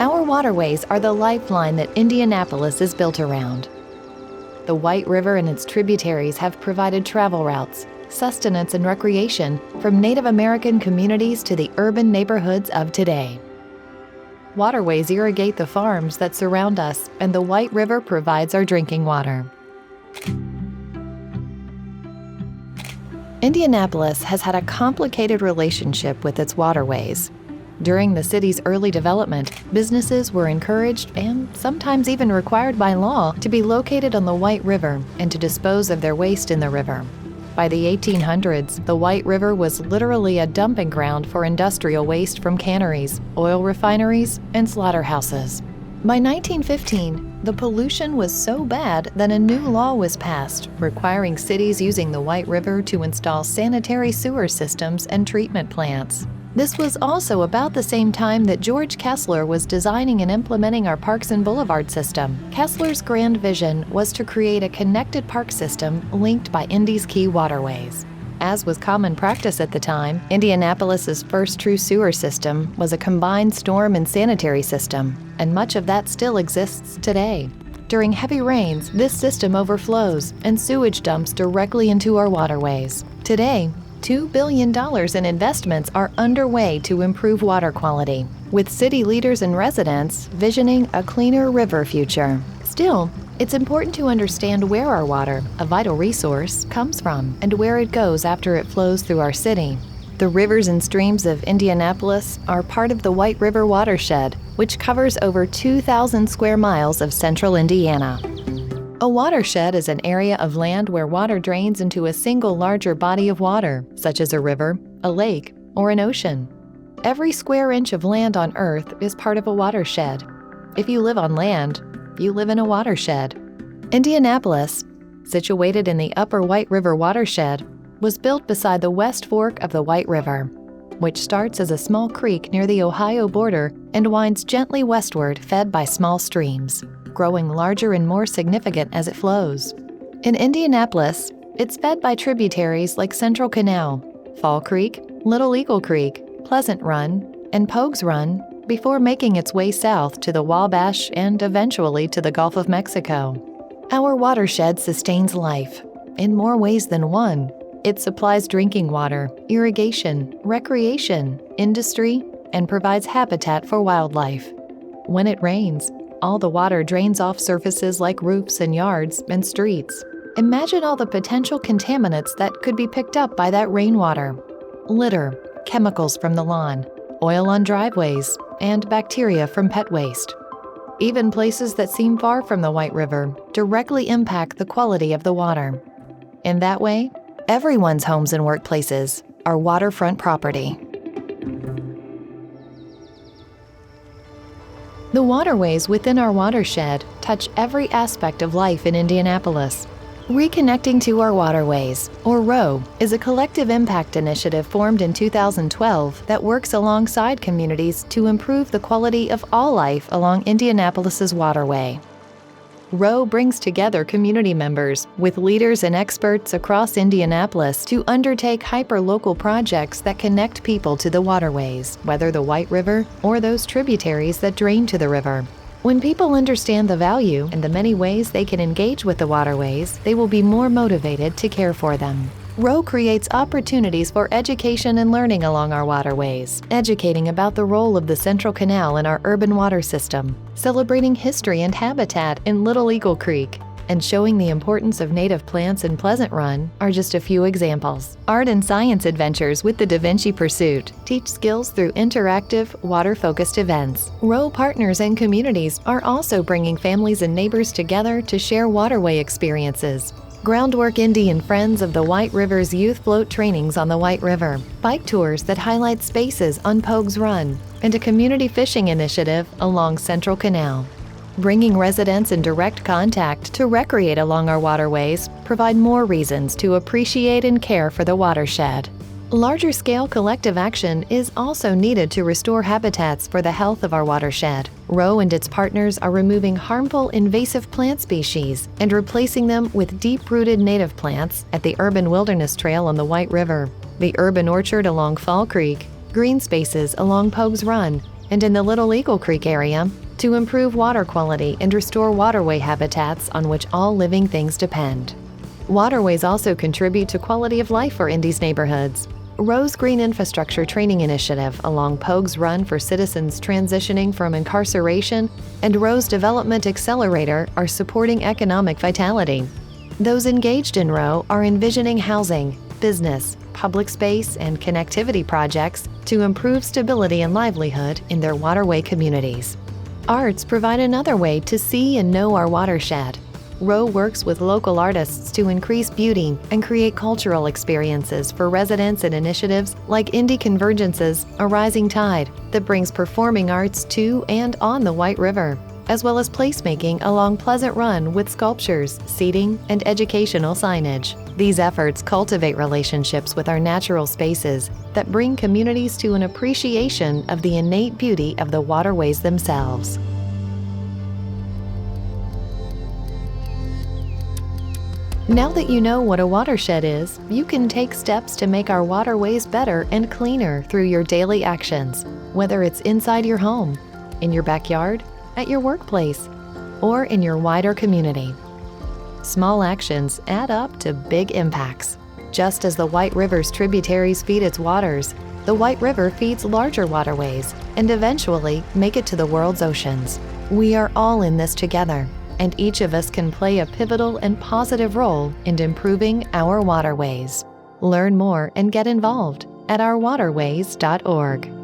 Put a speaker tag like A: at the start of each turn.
A: Our waterways are the lifeline that Indianapolis is built around. The White River and its tributaries have provided travel routes, sustenance and recreation from Native American communities to the urban neighborhoods of today. Waterways irrigate the farms that surround us, and the White River provides our drinking water. Indianapolis has had a complicated relationship with its waterways. During the city's early development, businesses were encouraged and sometimes even required by law to be located on the White River and to dispose of their waste in the river. By the 1800s, the White River was literally a dumping ground for industrial waste from canneries, oil refineries, and slaughterhouses. By 1915, the pollution was so bad that a new law was passed requiring cities using the White River to install sanitary sewer systems and treatment plants. This was also about the same time that George Kessler was designing and implementing our Parks and Boulevard system. Kessler's grand vision was to create a connected park system linked by Indy's key waterways. As was common practice at the time, Indianapolis's first true sewer system was a combined storm and sanitary system, and much of that still exists today. During heavy rains, this system overflows and sewage dumps directly into our waterways. Today, $2 billion in investments are underway to improve water quality, with city leaders and residents visioning a cleaner river future. Still, it's important to understand where our water, a vital resource, comes from and where it goes after it flows through our city. The rivers and streams of Indianapolis are part of the White River Watershed, which covers over 2,000 square miles of central Indiana. A watershed is an area of land where water drains into a single larger body of water, such as a river, a lake, or an ocean. Every square inch of land on Earth is part of a watershed. If you live on land, you live in a watershed. Indianapolis, situated in the Upper White River Watershed, was built beside the West Fork of the White River, which starts as a small creek near the Ohio border and winds gently westward, fed by small streams, growing larger and more significant as it flows. In Indianapolis, it's fed by tributaries like Central Canal, Fall Creek, Little Eagle Creek, Pleasant Run, and Pogue's Run before making its way south to the Wabash and eventually to the Gulf of Mexico. Our watershed sustains life in more ways than one. It supplies drinking water, irrigation, recreation, industry, and provides habitat for wildlife. When it rains, all the water drains off surfaces like roofs and yards and streets. Imagine all the potential contaminants that could be picked up by that rainwater. Litter, chemicals from the lawn, oil on driveways, and bacteria from pet waste. Even places that seem far from the White River directly impact the quality of the water. In that way, everyone's homes and workplaces are waterfront property. The waterways within our watershed touch every aspect of life in Indianapolis. Reconnecting to Our Waterways, or ROW, is a collective impact initiative formed in 2012 that works alongside communities to improve the quality of all life along Indianapolis's waterway. ROW brings together community members with leaders and experts across Indianapolis to undertake hyper-local projects that connect people to the waterways, whether the White River or those tributaries that drain to the river. When people understand the value and the many ways they can engage with the waterways, they will be more motivated to care for them. ROW creates opportunities for education and learning along our waterways, educating about the role of the Central Canal in our urban water system, celebrating history and habitat in Little Eagle Creek, and showing the importance of native plants in Pleasant Run are just a few examples. Art and science adventures with the Da Vinci Pursuit teach skills through interactive, water-focused events. ROW partners and communities are also bringing families and neighbors together to share waterway experiences. Groundwork Indy and Friends of the White River's youth float trainings on the White River, bike tours that highlight spaces on Pogue's Run, and a community fishing initiative along Central Canal. Bringing residents in direct contact to recreate along our waterways provide more reasons to appreciate and care for the watershed. Larger-scale collective action is also needed to restore habitats for the health of our watershed. ROW and its partners are removing harmful invasive plant species and replacing them with deep-rooted native plants at the Urban Wilderness Trail on the White River, the Urban Orchard along Fall Creek, green spaces along Pogue's Run, and in the Little Eagle Creek area to improve water quality and restore waterway habitats on which all living things depend. Waterways also contribute to quality of life for Indy's neighborhoods. Rowe's Green Infrastructure Training Initiative along Pogue's Run for citizens transitioning from incarceration and Rowe's Development Accelerator are supporting economic vitality. Those engaged in Rowe are envisioning housing, business, public space, and connectivity projects to improve stability and livelihood in their waterway communities. Arts provide another way to see and know our watershed. Rowe works with local artists to increase beauty and create cultural experiences for residents and initiatives like Indy Convergence's A Rising Tide that brings performing arts to and on the White River, as well as placemaking along Pleasant Run with sculptures, seating, and educational signage. These efforts cultivate relationships with our natural spaces that bring communities to an appreciation of the innate beauty of the waterways themselves. Now that you know what a watershed is, you can take steps to make our waterways better and cleaner through your daily actions, whether it's inside your home, in your backyard, at your workplace, or in your wider community. Small actions add up to big impacts. Just as the White River's tributaries feed its waters, the White River feeds larger waterways and eventually make it to the world's oceans. We are all in this together, and each of us can play a pivotal and positive role in improving our waterways. Learn more and get involved at ourwaterways.org.